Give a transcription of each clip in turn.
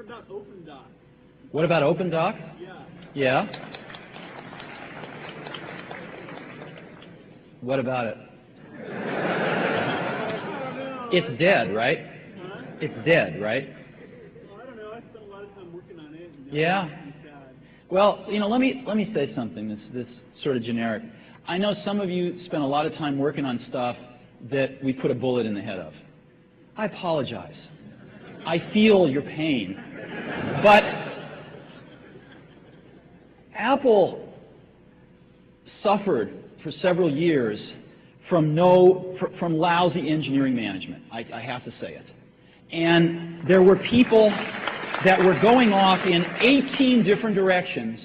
What about OpenDoc? What about OpenDoc? Yeah. Yeah. What about it? It's dead, right? Huh? It's dead, right? Well, I don't know. I spent a lot of time working on it. And Yeah. it's sad. Well, you know, let me say something this sort of generic. I know some of you spend a lot of time working on stuff that we put a bullet in the head of. I apologize. I feel your pain. But Apple suffered for several years from lousy engineering management. I have to say it. And there were people that were going off in 18 different directions,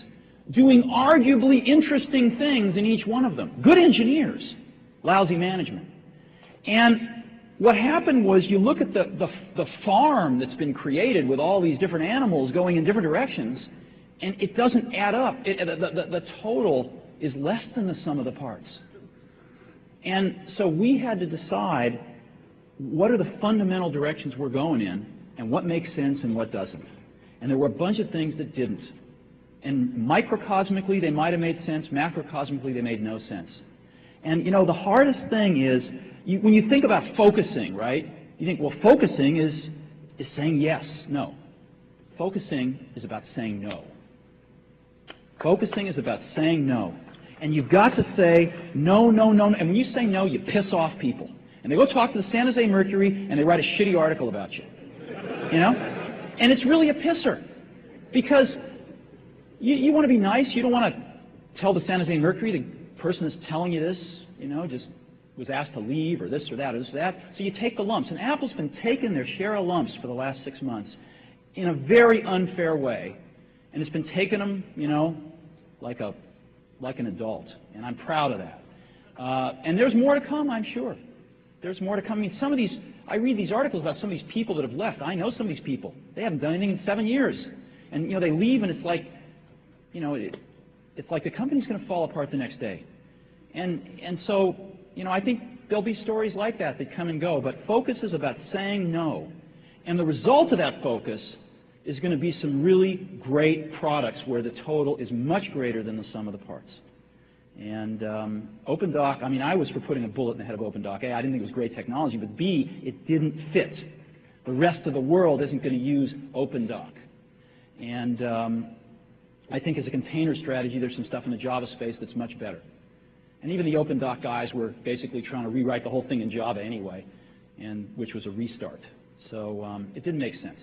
doing arguably interesting things in each one of them. Good engineers, lousy management. And what happened was, you look at the farm that's been created with all these different animals going in different directions, and it doesn't add up. The total is less than the sum of the parts. And so we had to decide what are the fundamental directions we're going in, and what makes sense and what doesn't. And there were a bunch of things that didn't. And microcosmically, they might have made sense. Macrocosmically, they made no sense. And you know, the hardest thing is, when you think about focusing, right? You think, well, focusing is saying yes, no. Focusing is about saying no. Focusing is about saying no. And you've got to say no, no, no. And when you say no, you piss off people. And they go talk to the San Jose Mercury, and they write a shitty article about you. You know? And it's really a pisser. Because you want to be nice. You don't want to tell the San Jose Mercury, the person that's telling you this, you know, just was asked to leave, or this or that or this or that. So you take the lumps. And Apple's been taking their share of lumps for the last 6 months in a very unfair way. And it's been taking them, you know, like an adult. And I'm proud of that. And there's more to come, I'm sure. There's more to come. I mean, some of these, I read these articles about some of these people that have left. I know some of these people. They haven't done anything in 7 years. And, you know, they leave, and it's like, you know, it's like the company's going to fall apart the next day. And so, you know, I think there'll be stories like that that come and go. But focus is about saying no. And the result of that focus is going to be some really great products where the total is much greater than the sum of the parts. And OpenDoc, I mean, I was for putting a bullet in the head of OpenDoc. A, I didn't think it was great technology, but B, it didn't fit. The rest of the world isn't going to use OpenDoc. And I think as a container strategy, there's some stuff in the Java space that's much better. And even the OpenDoc guys were basically trying to rewrite the whole thing in Java anyway, and which was a restart. So it didn't make sense.